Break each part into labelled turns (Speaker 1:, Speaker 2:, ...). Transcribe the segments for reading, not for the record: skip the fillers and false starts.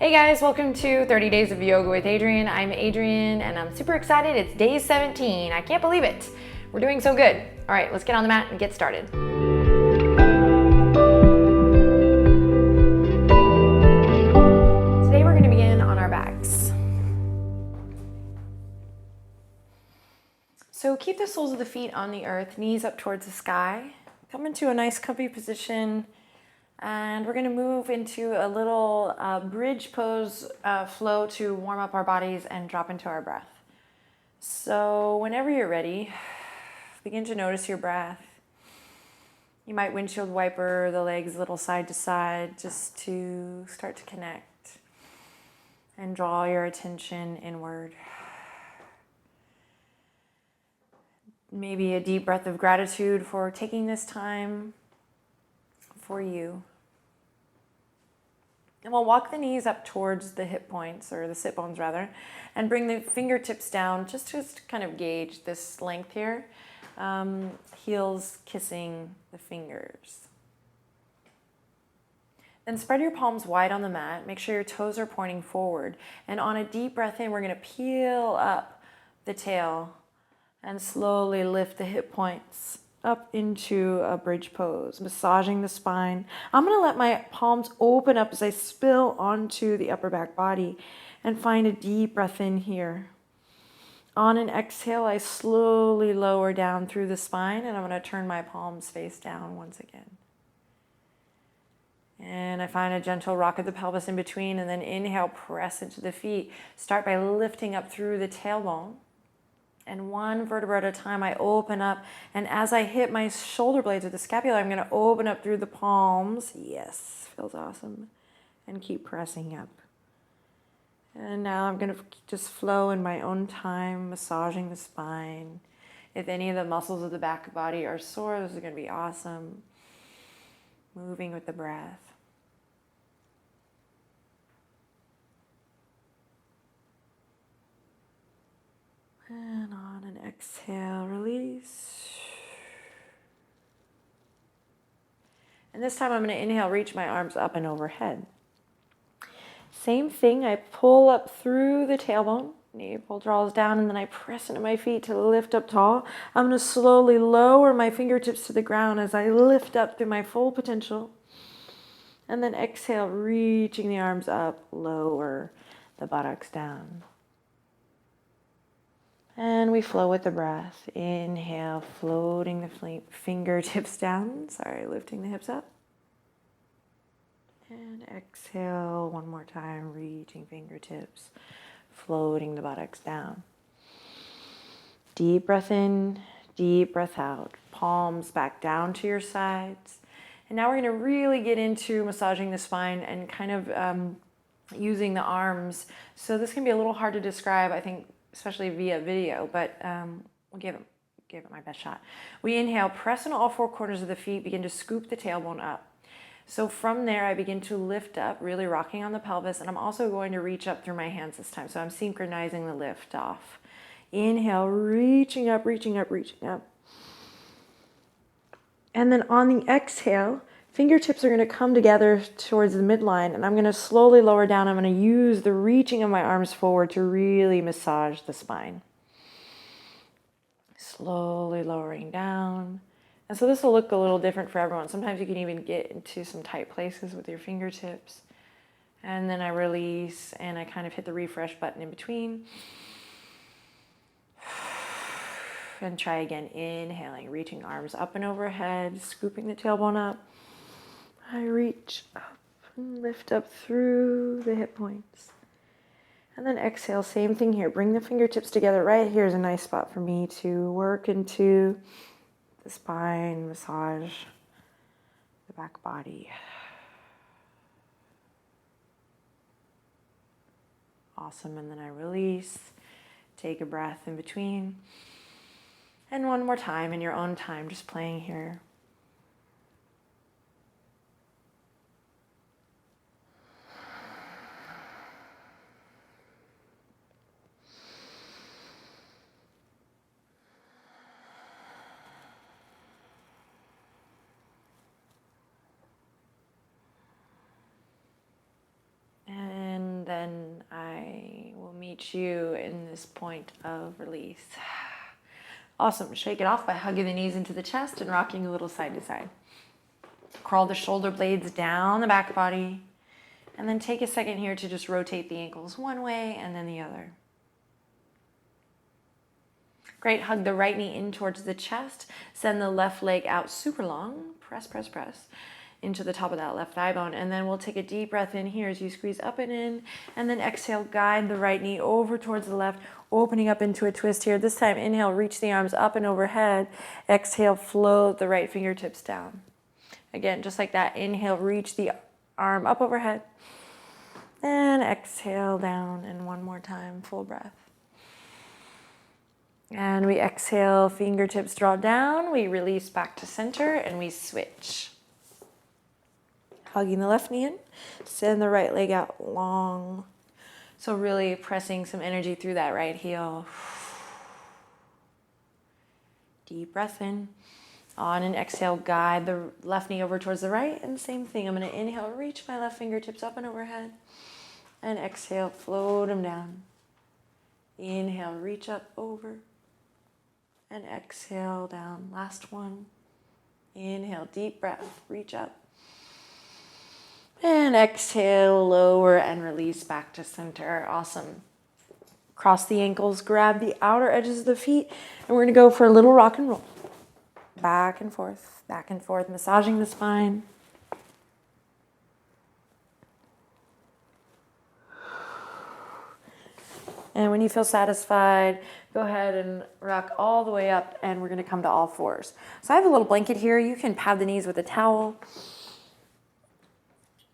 Speaker 1: Hey guys, welcome to 30 Days of Yoga with Adriene. I'm Adriene and I'm super excited. It's day 17. I can't believe it. We're doing so good. All right, let's get on the mat and get started. Today we're going to begin on our backs. So keep the soles of the feet on the earth, knees up towards the sky. Come into a nice comfy position. And we're going to move into a little bridge pose flow to warm up our bodies and drop into our breath. So whenever you're ready, begin to notice your breath. You might windshield wiper the legs a little side to side just to start to connect and draw your attention inward. Maybe a deep breath of gratitude for taking this time for you. And we'll walk the knees up towards the hip points, or the sit bones rather, and bring the fingertips down just to kind of gauge this length here. Heels kissing the fingers. Then spread your palms wide on the mat. Make sure your toes are pointing forward. And on a deep breath in, we're going to peel up the tail and slowly lift the hip points up into a bridge pose, massaging the spine. I'm going to let my palms open up as I spill onto the upper back body and find a deep breath in here. On an exhale, I slowly lower down through the spine, and I'm going to turn my palms face down once again. And I find a gentle rock of the pelvis in between, and then inhale, press into the feet. Start by lifting up through the tailbone. And one vertebra at a time, I open up. And as I hit my shoulder blades with the scapula, I'm going to open up through the palms. Yes, feels awesome. And keep pressing up. And now I'm going to just flow in my own time, massaging the spine. If any of the muscles of the back body are sore, this is going to be awesome. Moving with the breath. And on an exhale, release. And this time I'm going to inhale, reach my arms up and overhead. Same thing, I pull up through the tailbone, navel draws down, and then I press into my feet to lift up tall. I'm going to slowly lower my fingertips to the ground as I lift up through my full potential. And then exhale, reaching the arms up, lower the buttocks down. And we flow with the breath. Inhale, floating the fingertips down. Lifting the hips up. And exhale, one more time, reaching fingertips, floating the buttocks down. Deep breath in, deep breath out. Palms back down to your sides. And now we're going to really get into massaging the spine and kind of using the arms. So this can be a little hard to describe, I think, especially via video, but we'll give it my best shot. We inhale, press into all four corners of the feet, begin to scoop the tailbone up. So from there, I begin to lift up, really rocking on the pelvis, and I'm also going to reach up through my hands this time. So I'm synchronizing the lift off. Inhale, reaching up, reaching up, reaching up. And then on the exhale, fingertips are going to come together towards the midline, and I'm going to slowly lower down. I'm going to use the reaching of my arms forward to really massage the spine. Slowly lowering down. And so this will look a little different for everyone. Sometimes you can even get into some tight places with your fingertips. And then I release, and I kind of hit the refresh button in between. And try again, inhaling, reaching arms up and overhead, scooping the tailbone up. I reach up and lift up through the hip points. And then exhale, same thing here. Bring the fingertips together. Right here is a nice spot for me to work into the spine, massage the back body. Awesome. And then I release. Take a breath in between. And one more time in your own time, just playing here. And meet you in this point of release. Awesome. Shake it off by hugging the knees into the chest and rocking a little side to side. Crawl the shoulder blades down the back body. And then take a second here to just rotate the ankles one way and then the other. Great. Hug the right knee in towards the chest. Send the left leg out super long. Press, press, press into the top of that left thigh bone. And then we'll take a deep breath in here as you squeeze up and in. And then exhale, guide the right knee over towards the left, opening up into a twist here. This time, inhale, reach the arms up and overhead. Exhale, float the right fingertips down. Again, just like that. Inhale, reach the arm up overhead. And exhale down. And one more time, full breath. And we exhale, fingertips draw down. We release back to center and we switch. Hugging the left knee in. Send the right leg out long. So really pressing some energy through that right heel. Deep breath in. On an exhale, guide the left knee over towards the right. And same thing, I'm going to inhale, reach my left fingertips up and overhead. And exhale, float them down. Inhale, reach up over. And exhale down. Last one. Inhale, deep breath, reach up. And exhale, lower and release back to center. Awesome. Cross the ankles, grab the outer edges of the feet, and we're going to go for a little rock and roll. Back and forth, massaging the spine. And when you feel satisfied, go ahead and rock all the way up, and we're going to come to all fours. So I have a little blanket here. You can pad the knees with a towel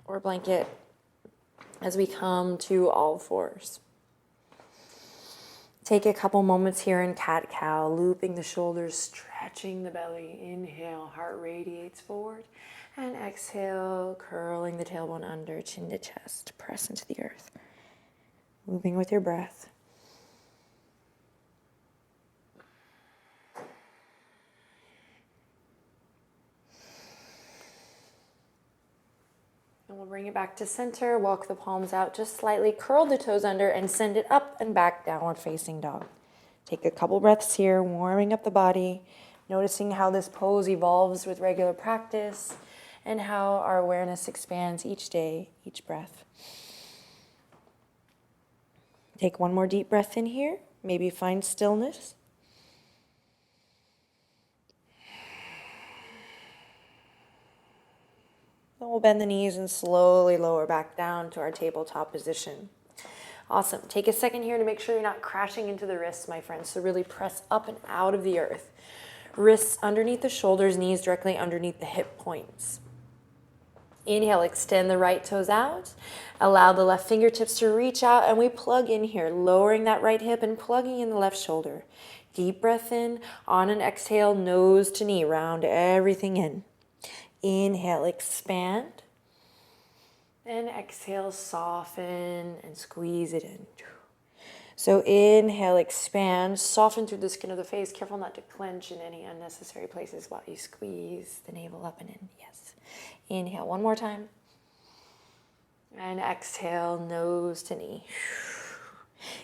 Speaker 1: or blanket as we come to all fours. Take a couple moments here in cat-cow, looping the shoulders, stretching the belly. Inhale, heart radiates forward. And exhale, curling the tailbone under, chin to chest. Press into the earth. Moving with your breath. And we'll bring it back to center. Walk the palms out just slightly. Curl the toes under and send it up and back, downward facing dog. Take a couple breaths here, warming up the body. Noticing how this pose evolves with regular practice and how our awareness expands each day, each breath. Take one more deep breath in here. Maybe find stillness. Then we'll bend the knees and slowly lower back down to our tabletop position. Awesome. Take a second here to make sure you're not crashing into the wrists, my friends. So really press up and out of the earth. Wrists underneath the shoulders, knees directly underneath the hip points. Inhale, extend the right toes out. Allow the left fingertips to reach out, and we plug in here, lowering that right hip and plugging in the left shoulder. Deep breath in. On an exhale, nose to knee, round everything in. Inhale, expand. And exhale, soften and squeeze it in. So inhale, expand, soften through the skin of the face. Careful not to clench in any unnecessary places while you squeeze the navel up and in. Yes. Inhale one more time. And exhale, nose to knee.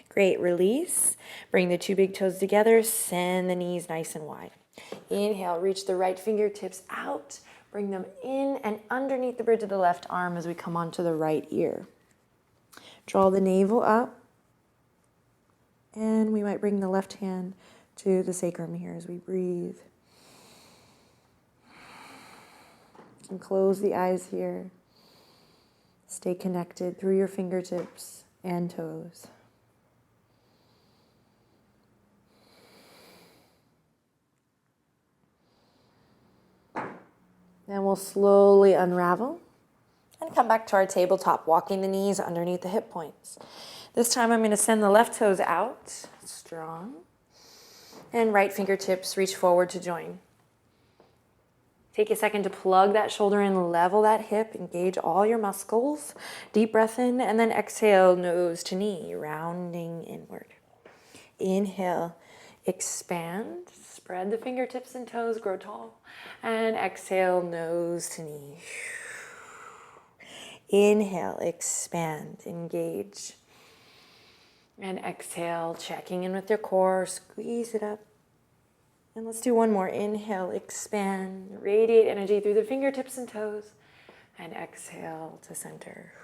Speaker 1: Great, release. Bring the two big toes together. Send the knees nice and wide. Inhale, reach the right fingertips out. Bring them in and underneath the bridge of the left arm as we come onto the right ear. Draw the navel up. And we might bring the left hand to the sacrum here as we breathe. And close the eyes here. Stay connected through your fingertips and toes. Then we'll slowly unravel and come back to our tabletop, walking the knees underneath the hip points. This time I'm going to send the left toes out, strong, and right fingertips reach forward to join. Take a second to plug that shoulder in, level that hip, engage all your muscles. Deep breath in, and then exhale, nose to knee, rounding inward. Inhale, expand, spread the fingertips and toes, grow tall, and exhale, nose to knee. Inhale, expand, engage. And exhale, checking in with your core, squeeze it up. And let's do one more. Inhale, expand, radiate energy through the fingertips and toes. And exhale to center.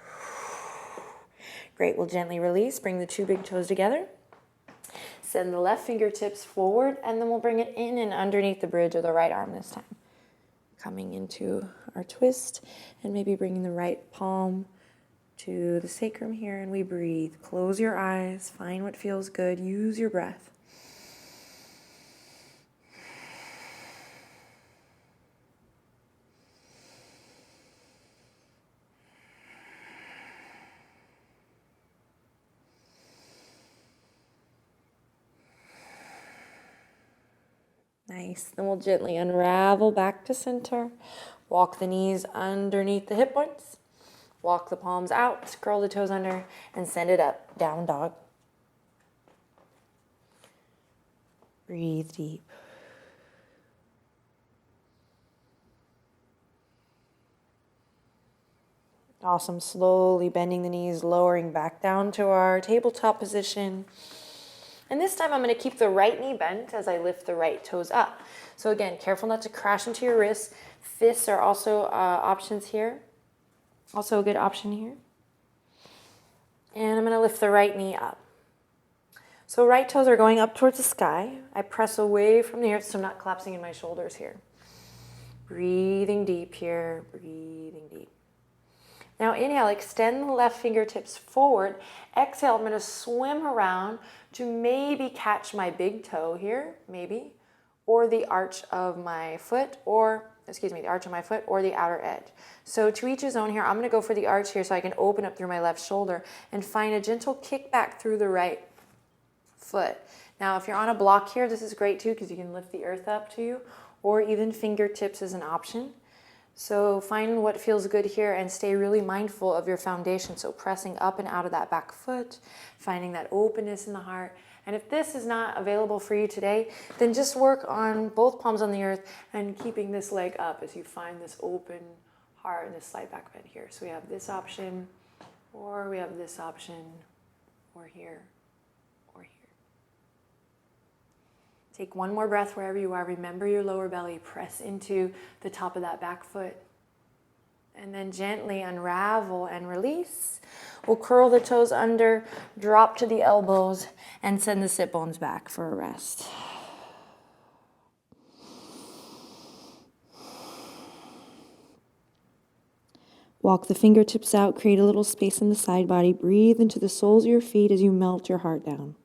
Speaker 1: Great, we'll gently release, bring the two big toes together. Send the left fingertips forward, and then we'll bring it in and underneath the bridge of the right arm this time. Coming into our twist, and maybe bringing the right palm to the sacrum here, and we breathe. Close your eyes, find what feels good, use your breath. Nice. Then we'll gently unravel back to center. Walk the knees underneath the hip points. Walk the palms out, curl the toes under, and send it up. Down dog. Breathe deep. Awesome. Slowly bending the knees, lowering back down to our tabletop position. And this time I'm going to keep the right knee bent as I lift the right toes up. So again, careful not to crash into your wrists. Fists are also options here. Also a good option here. And I'm going to lift the right knee up. So right toes are going up towards the sky. I press away from the earth so I'm not collapsing in my shoulders here. Breathing deep here, breathing deep. Now inhale, extend the left fingertips forward. Exhale, I'm going to swim around to maybe catch my big toe here, maybe, or the arch of my foot, the arch of my foot or the outer edge. So to each his own here, I'm going to go for the arch here so I can open up through my left shoulder and find a gentle kick back through the right foot. Now, if you're on a block here, this is great too because you can lift the earth up to you, or even fingertips is an option. So find what feels good here and stay really mindful of your foundation. So pressing up and out of that back foot, finding that openness in the heart. And if this is not available for you today, then just work on both palms on the earth and keeping this leg up as you find this open heart and this slight back bend here. So we have this option, or we have this option, or here, or here. Take one more breath wherever you are. Remember your lower belly. Press into the top of that back foot. And then gently unravel and release. We'll curl the toes under, drop to the elbows, and send the sit bones back for a rest. Walk the fingertips out, create a little space in the side body. Breathe into the soles of your feet as you melt your heart down.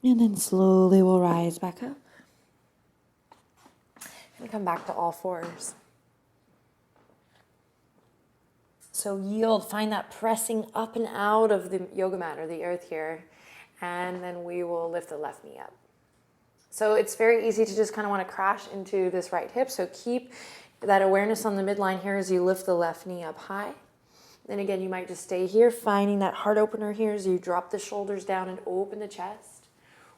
Speaker 1: And then slowly we'll rise back up. And come back to all fours. So yield, find that pressing up and out of the yoga mat or the earth here. And then we will lift the left knee up. So it's very easy to just kind of want to crash into this right hip. So keep that awareness on the midline here as you lift the left knee up high. Then again, you might just stay here, finding that heart opener here as you drop the shoulders down and open the chest.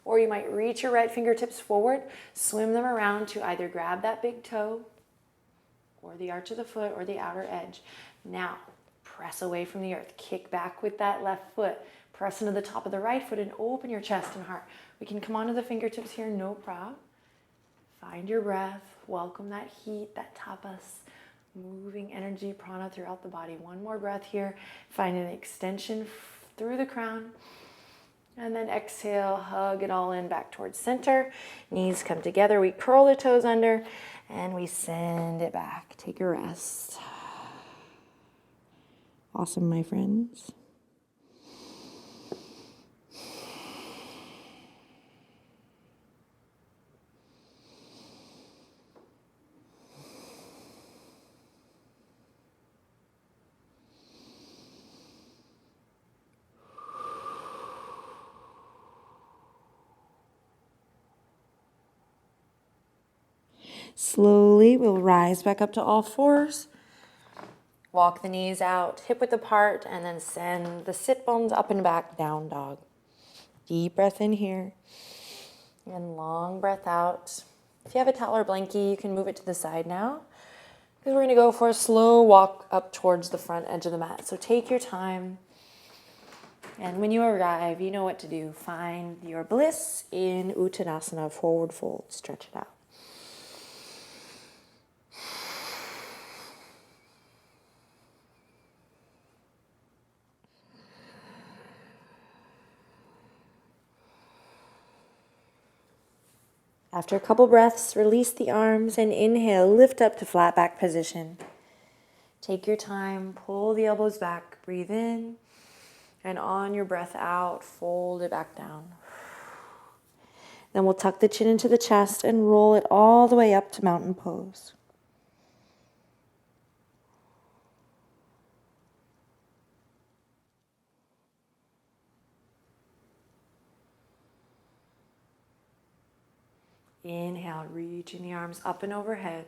Speaker 1: Or you might reach your right fingertips forward, swim them around to either grab that big toe or the arch of the foot or the outer edge. Now, press away from the earth. Kick back with that left foot. Press into the top of the right foot and open your chest and heart. We can come onto the fingertips here, no problem. Find your breath. Welcome that heat, that tapas, moving energy, prana throughout the body. One more breath here. Find an extension through the crown. And then exhale, hug it all in back towards center. Knees come together. We curl the toes under and we send it back. Take a rest. Awesome, my friends. Slowly, we'll rise back up to all fours. Walk the knees out, hip width apart, and then send the sit bones up and back, down dog. Deep breath in here, and long breath out. If you have a towel or blankie, you can move it to the side now. Because we're going to go for a slow walk up towards the front edge of the mat. So take your time. And when you arrive, you know what to do. Find your bliss in Uttanasana, forward fold. Stretch it out. After a couple breaths, release the arms and inhale, lift up to flat back position. Take your time, pull the elbows back, breathe in, and on your breath out, fold it back down. Then we'll tuck the chin into the chest and roll it all the way up to mountain pose. Inhale, reaching the arms up and overhead.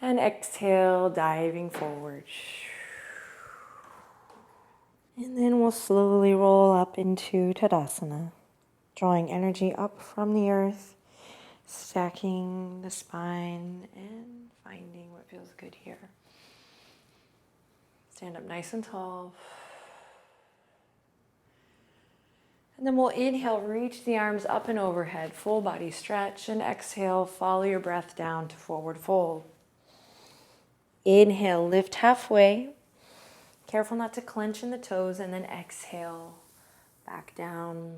Speaker 1: And exhale, diving forward. And then we'll slowly roll up into Tadasana, drawing energy up from the earth, stacking the spine and finding what feels good here. Stand up nice and tall. And then we'll inhale, reach the arms up and overhead, full body stretch, and exhale, follow your breath down to forward fold. Inhale, lift halfway. Careful not to clench in the toes, and then exhale, back down,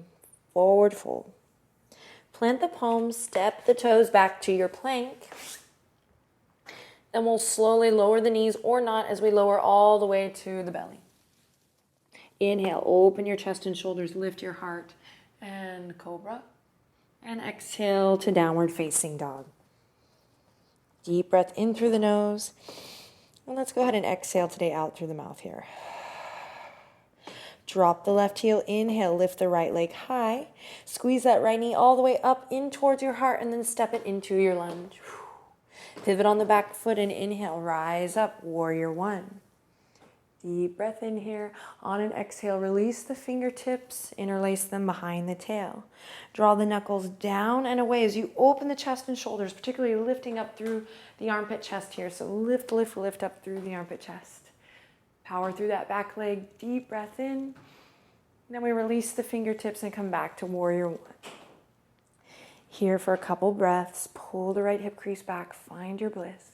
Speaker 1: forward fold. Plant the palms, step the toes back to your plank. Then we'll slowly lower the knees or not as we lower all the way to the belly. Inhale, open your chest and shoulders, lift your heart, and cobra. And exhale to downward facing dog. Deep breath in through the nose. And let's go ahead and exhale today out through the mouth here. Drop the left heel, inhale, lift the right leg high. Squeeze that right knee all the way up in towards your heart and then step it into your lunge. Pivot on the back foot and inhale, rise up, warrior one. Deep breath in here. On an exhale, release the fingertips, interlace them behind the tail. Draw the knuckles down and away as you open the chest and shoulders, particularly lifting up through the armpit chest here. So lift, lift, lift up through the armpit chest. Power through that back leg. Deep breath in. Then we release the fingertips and come back to warrior one. Here for a couple breaths. Pull the right hip crease back. Find your bliss.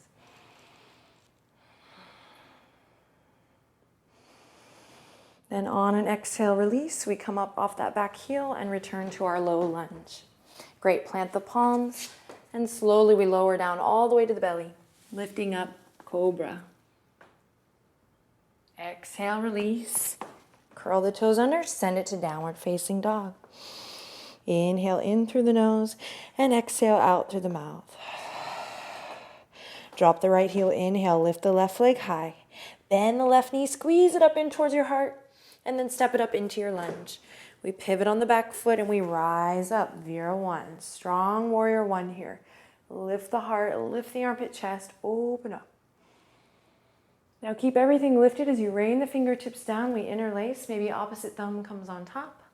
Speaker 1: Then on an exhale, release. We come up off that back heel and return to our low lunge. Great. Plant the palms and slowly we lower down all the way to the belly. Lifting up, cobra. Exhale, release. Curl the toes under, send it to downward facing dog. Inhale in through the nose and exhale out through the mouth. Drop the right heel, inhale, lift the left leg high. Bend the left knee, squeeze it up in towards your heart. And then step it up into your lunge. We pivot on the back foot and we rise up, Vira one. Strong warrior one here. Lift the heart, lift the armpit chest, open up. Now keep everything lifted as you rain the fingertips down. We interlace, maybe opposite thumb comes on top.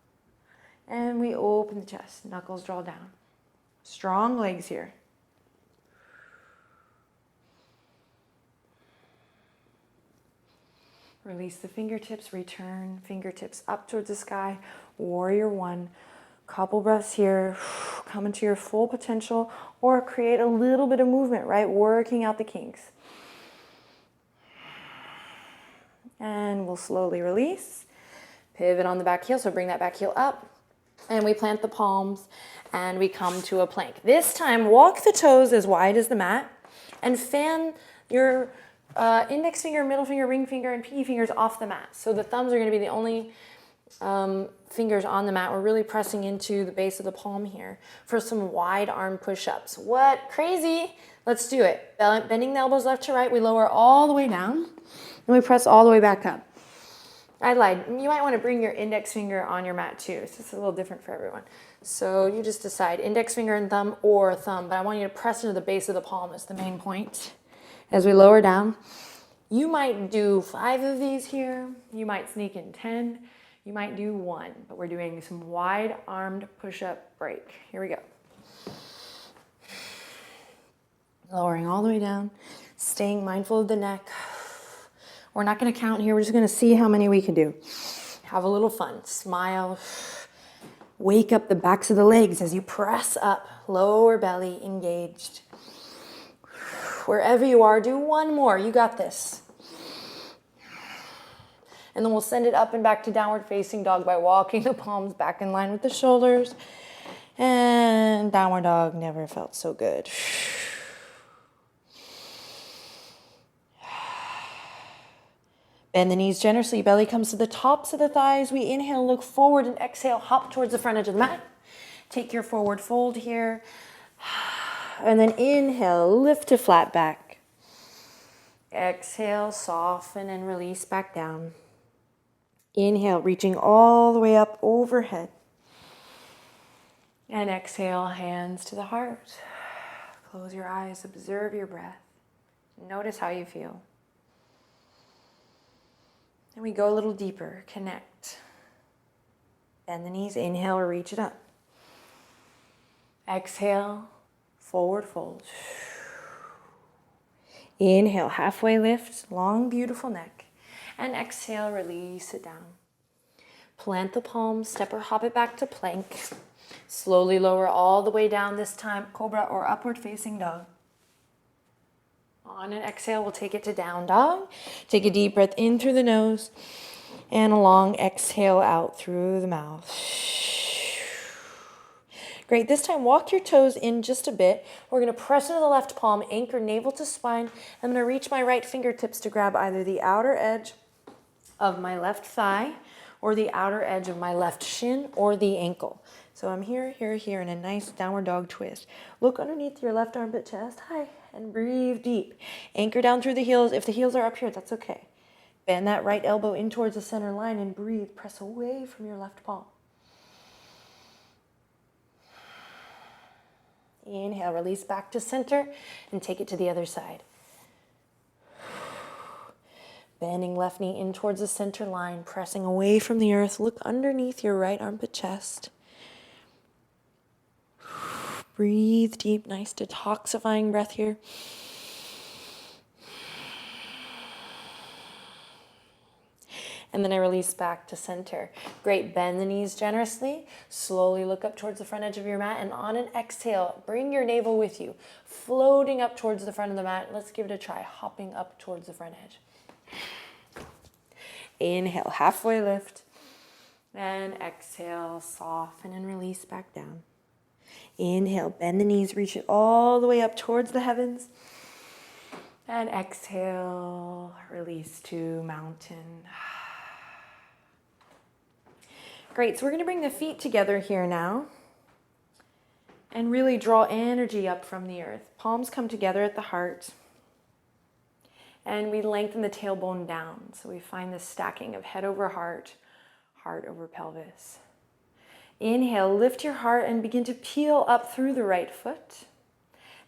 Speaker 1: And we open the chest, knuckles draw down. Strong legs here. Release the fingertips, return fingertips up towards the sky. Warrior one. Couple breaths here. Come into your full potential or create a little bit of movement, right? Working out the kinks. And we'll slowly release. Pivot on the back heel, so bring that back heel up. And we plant the palms and we come to a plank. This time, walk the toes as wide as the mat and fan your index finger, middle finger, ring finger, and pinky fingers off the mat. So the thumbs are going to be the only fingers on the mat. We're really pressing into the base of the palm here for some wide arm push-ups. What? Crazy. Let's do it. Bending the elbows left to right. We lower all the way down and we press all the way back up. I lied. You might want to bring your index finger on your mat too. So it's a little different for everyone. So you just decide index finger and thumb or thumb, but I want you to press into the base of the palm as the main point. As we lower down, you might do 5 of these here. You might sneak in 10. You might do 1, but we're doing some wide-armed push-up break. Here we go. Lowering all the way down, staying mindful of the neck. We're not going to count here. We're just going to see how many we can do. Have a little fun. Smile. Wake up the backs of the legs as you press up. Lower belly engaged. Wherever you are, do one more. You got this. And then we'll send it up and back to downward facing dog by walking the palms back in line with the shoulders. And downward dog never felt so good. Bend the knees generously. Belly comes to the tops of the thighs. We inhale, look forward, and exhale, hop towards the front edge of the mat. Take your forward fold here. And then inhale, lift to flat back. Exhale, soften and release back down. Inhale, reaching all the way up overhead. And exhale, hands to the heart. Close your eyes, observe your breath. Notice how you feel. And we go a little deeper, connect. Bend the knees, inhale or reach it up. Exhale, forward fold. Inhale, halfway lift, long, beautiful neck. And exhale, release it down. Plant the palms, step or hop it back to plank. Slowly lower all the way down, this time cobra or upward facing dog. On an exhale, we'll take it to down dog. Take a deep breath in through the nose and a long exhale out through the mouth. Great. This time, walk your toes in just a bit. We're going to press into the left palm, anchor navel to spine. I'm going to reach my right fingertips to grab either the outer edge of my left thigh or the outer edge of my left shin or the ankle. So I'm here in a nice downward dog twist. Look underneath your left armpit chest. Hi. And breathe deep. Anchor down through the heels. If the heels are up here, that's okay. Bend that right elbow in towards the center line and breathe. Press away from your left palm. Inhale, release back to center and take it to the other side. Bending left knee in towards the center line, pressing away from the earth. Look underneath your right armpit chest. Breathe deep, nice detoxifying breath here. And then I release back to center. Great, bend the knees generously. Slowly look up towards the front edge of your mat. And on an exhale, bring your navel with you. Floating up towards the front of the mat. Let's give it a try, hopping up towards the front edge. Inhale, halfway lift. And exhale, soften and release back down. Inhale, bend the knees, reach it all the way up towards the heavens. And exhale, release to mountain. Great, so we're going to bring the feet together here now and really draw energy up from the earth. Palms come together at the heart. And we lengthen the tailbone down. So we find this stacking of head over heart, heart over pelvis. Inhale, lift your heart and begin to peel up through the right foot.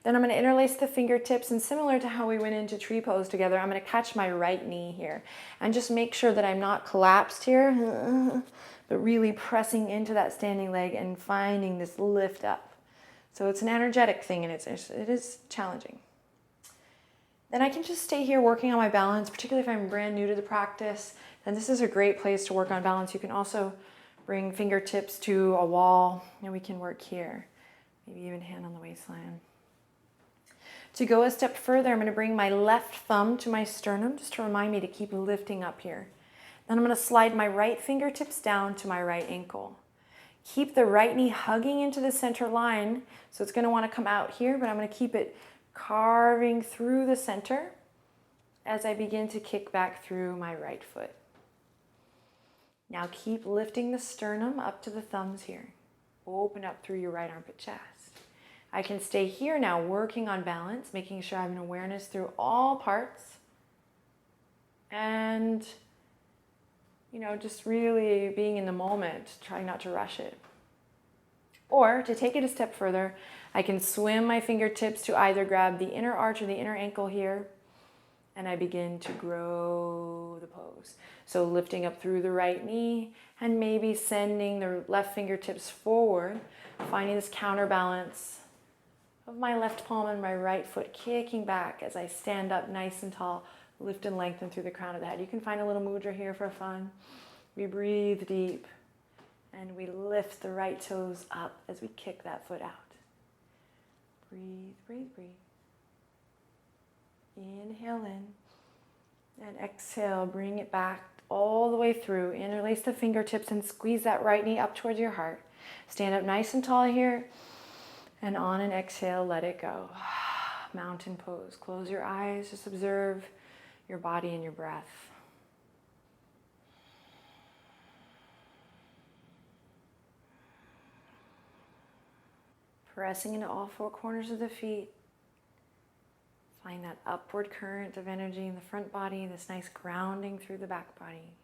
Speaker 1: Then I'm going to interlace the fingertips, and similar to how we went into tree pose together, I'm going to catch my right knee here and just make sure that I'm not collapsed here, but really pressing into that standing leg and finding this lift up. So it's an energetic thing, and it is challenging. Then I can just stay here working on my balance, particularly if I'm brand new to the practice. Then this is a great place to work on balance. You can also bring fingertips to a wall, and we can work here. Maybe even hand on the waistline. To go a step further, I'm going to bring my left thumb to my sternum, just to remind me to keep lifting up here. Then I'm going to slide my right fingertips down to my right ankle. Keep the right knee hugging into the center line, so it's going to want to come out here, but I'm going to keep it carving through the center as I begin to kick back through my right foot. Now keep lifting the sternum up to the thumbs here. Open up through your right armpit chest. I can stay here now working on balance, making sure I have an awareness through all parts. And, just really being in the moment, trying not to rush it. Or to take it a step further, I can swim my fingertips to either grab the inner arch or the inner ankle here, and I begin to grow the pose. So lifting up through the right knee and maybe sending the left fingertips forward, finding this counterbalance of my left palm and my right foot kicking back as I stand up nice and tall, lift and lengthen through the crown of the head. You can find a little mudra here for fun. We breathe deep and we lift the right toes up as we kick that foot out. Breathe, breathe, breathe. Inhale in and exhale, bring it back all the way through. Interlace the fingertips and squeeze that right knee up towards your heart. Stand up nice and tall here. And on an exhale, let it go. Mountain pose. Close your eyes. Just observe your body and your breath. Pressing into all four corners of the feet. Find that upward current of energy in the front body, this nice grounding through the back body.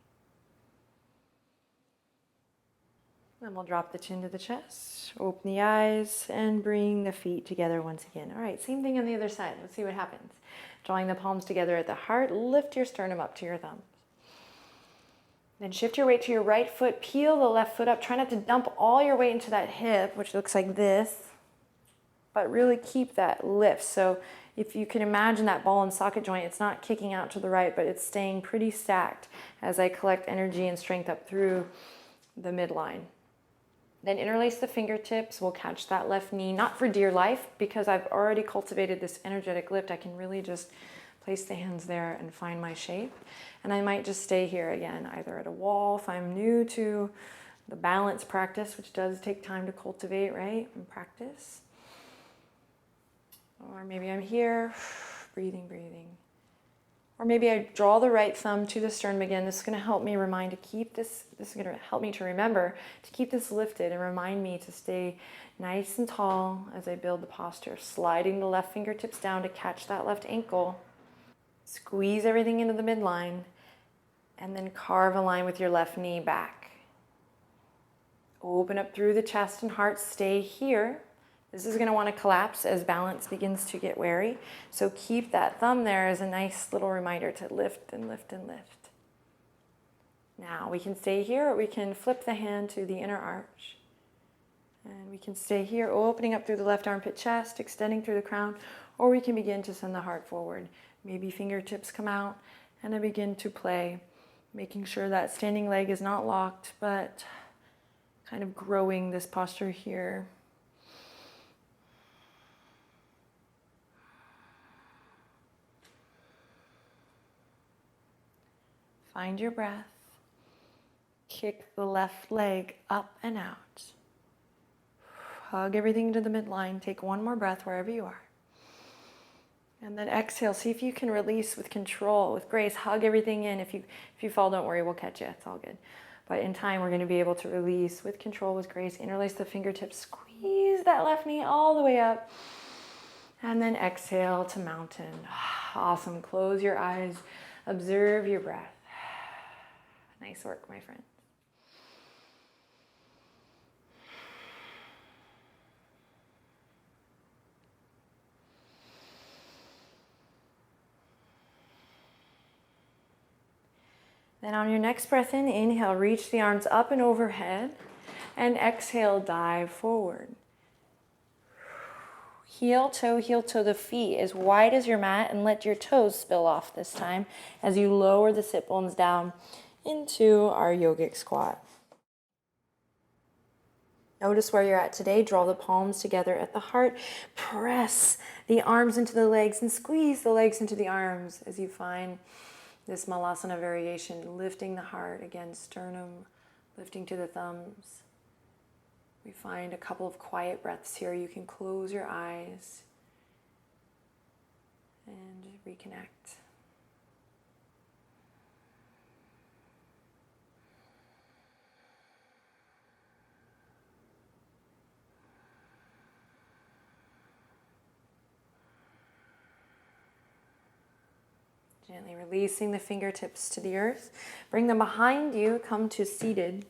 Speaker 1: Then we'll drop the chin to the chest, open the eyes, and bring the feet together once again. All right, same thing on the other side. Let's see what happens. Drawing the palms together at the heart, lift your sternum up to your thumbs. Then shift your weight to your right foot, peel the left foot up. Try not to dump all your weight into that hip, which looks like this, but really keep that lift. So if you can imagine that ball and socket joint, it's not kicking out to the right, but it's staying pretty stacked as I collect energy and strength up through the midline. Then interlace the fingertips. We'll catch that left knee, not for dear life, because I've already cultivated this energetic lift. I can really just place the hands there and find my shape. And I might just stay here again, either at a wall if I'm new to the balance practice, which does take time to cultivate, right, and practice. Or maybe I'm here, breathing, breathing. Or maybe I draw the right thumb to the sternum again. This is going to help me remind to keep this is going to help me to remember to keep this lifted and remind me to stay nice and tall as I build the posture. Sliding the left fingertips down to catch that left ankle. Squeeze everything into the midline and then carve a line with your left knee back. Open up through the chest and heart. Stay here. This is going to want to collapse as balance begins to get wary. So keep that thumb there as a nice little reminder to lift and lift and lift. Now we can stay here or we can flip the hand to the inner arch. And we can stay here, opening up through the left armpit chest, extending through the crown, or we can begin to send the heart forward. Maybe fingertips come out and I begin to play, making sure that standing leg is not locked, but kind of growing this posture here. Find your breath. Kick the left leg up and out. Hug everything to the midline. Take one more breath wherever you are. And then exhale. See if you can release with control, with grace. Hug everything in. If you fall, don't worry, we'll catch you. It's all good. But in time, we're going to be able to release with control, with grace. Interlace the fingertips. Squeeze that left knee all the way up. And then exhale to mountain. Awesome. Close your eyes. Observe your breath. Nice work, my friend. Then on your next breath in, inhale, reach the arms up and overhead, and exhale, dive forward. Heel toe the feet as wide as your mat, and let your toes spill off this time as you lower the sit bones down into our yogic squat. Notice where you're at today. Draw the palms together at the heart. Press the arms into the legs and squeeze the legs into the arms as you find this malasana variation, lifting the heart, again, sternum, lifting to the thumbs. We find a couple of quiet breaths here. You can close your eyes and reconnect. Gently releasing the fingertips to the earth. Bring them behind you. Come to seated.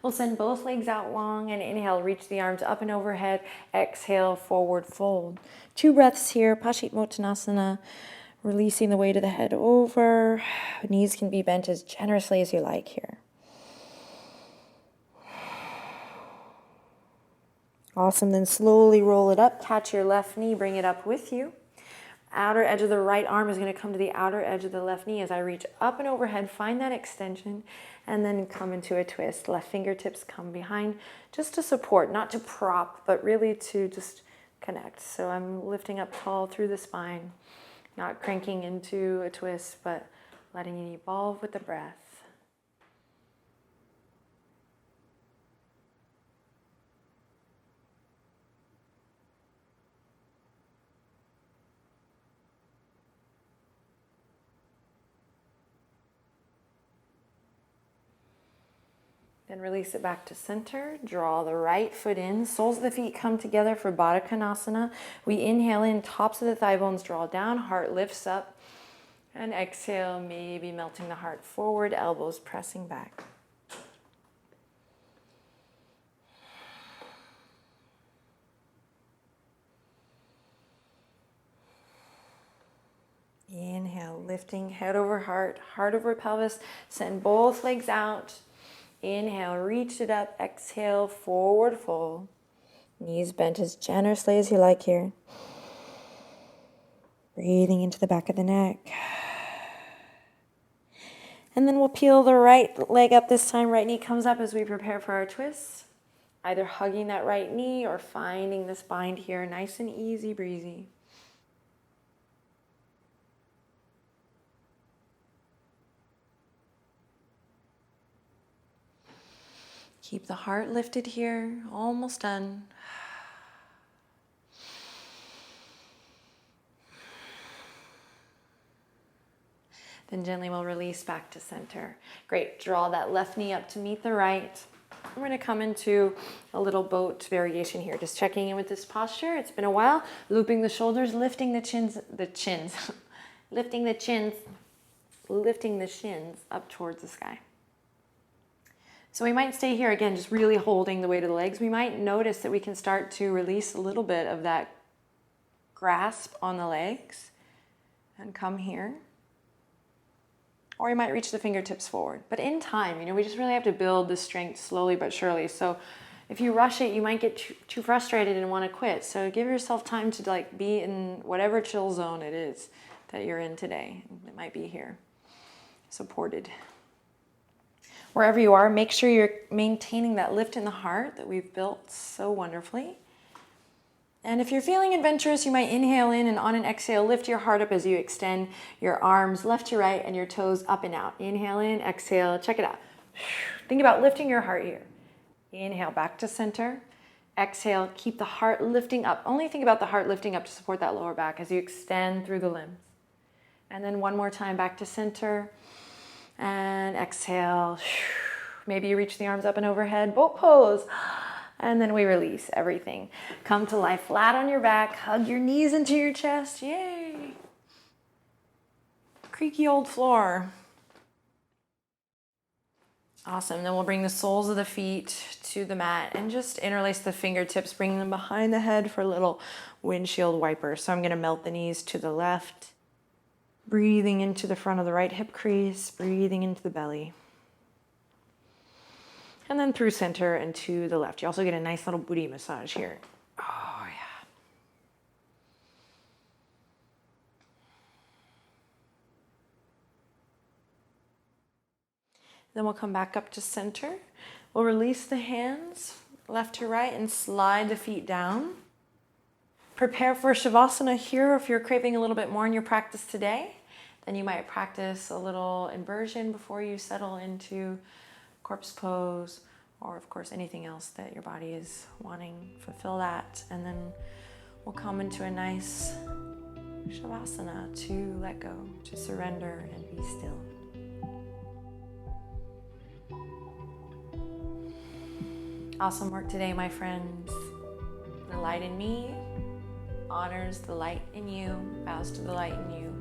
Speaker 1: We'll send both legs out long and inhale, reach the arms up and overhead. Exhale, forward fold. 2 breaths here, Paschimottanasana. Releasing the weight of the head over. Knees can be bent as generously as you like here. Awesome. Then slowly roll it up. Catch your left knee, bring it up with you. Outer edge of the right arm is going to come to the outer edge of the left knee as I reach up and overhead. Find that extension and then come into a twist. Left fingertips come behind just to support, not to prop, but really to just connect. So I'm lifting up tall through the spine, not cranking into a twist, but letting it evolve with the breath. Then release it back to center. Draw the right foot in. Soles of the feet come together for Baddha Konasana. We inhale in, tops of the thigh bones draw down, heart lifts up. And exhale, maybe melting the heart forward, elbows pressing back. Inhale, lifting head over heart, heart over pelvis. Send both legs out. Inhale, reach it up. Exhale, forward fold. Knees bent as generously as you like here. Breathing into the back of the neck. And then we'll peel the right leg up this time. Right knee comes up as we prepare for our twist. Either hugging that right knee or finding this bind here. Nice and easy breezy. Keep the heart lifted here. Almost done. Then gently we'll release back to center. Great. Draw that left knee up to meet the right. We're going to come into a little boat variation here. Just checking in with this posture. It's been a while. Looping the shoulders, lifting the chins, lifting the chins, lifting the shins up towards the sky. So we might stay here again, just really holding the weight of the legs. We might notice that we can start to release a little bit of that grasp on the legs and come here. Or you might reach the fingertips forward. But in time, we just really have to build the strength slowly but surely. So if you rush it, you might get too frustrated and want to quit. So give yourself time to be in whatever chill zone it is that you're in today. It might be here, supported. Wherever you are, make sure you're maintaining that lift in the heart that we've built so wonderfully. And if you're feeling adventurous, you might inhale in and on an exhale, lift your heart up as you extend your arms left to right and your toes up and out. Inhale in, exhale, check it out. Think about lifting your heart here. Inhale back to center. Exhale, keep the heart lifting up. Only think about the heart lifting up to support that lower back as you extend through the limbs. And then one more time back to center. And exhale. Maybe you reach the arms up and overhead, boat pose. And then we release everything. Come to lie flat on your back. Hug your knees into your chest. Yay. Creaky old floor. Awesome. Then we'll bring the soles of the feet to the mat and just interlace the fingertips, bring them behind the head for a little windshield wiper. So I'm going to melt the knees to the left. Breathing into the front of the right hip crease. Breathing into the belly. And then through center and to the left. You also get a nice little booty massage here. Oh, yeah. Then we'll come back up to center. We'll release the hands left to right and slide the feet down. Prepare for Shavasana here. If you're craving a little bit more in your practice today, then you might practice a little inversion before you settle into corpse pose, or of course anything else that your body is wanting. Fulfill that, and then we'll come into a nice Shavasana to let go, to surrender and be still. Awesome work today, my friends. The light in me honors the light in you, bows to the light in you.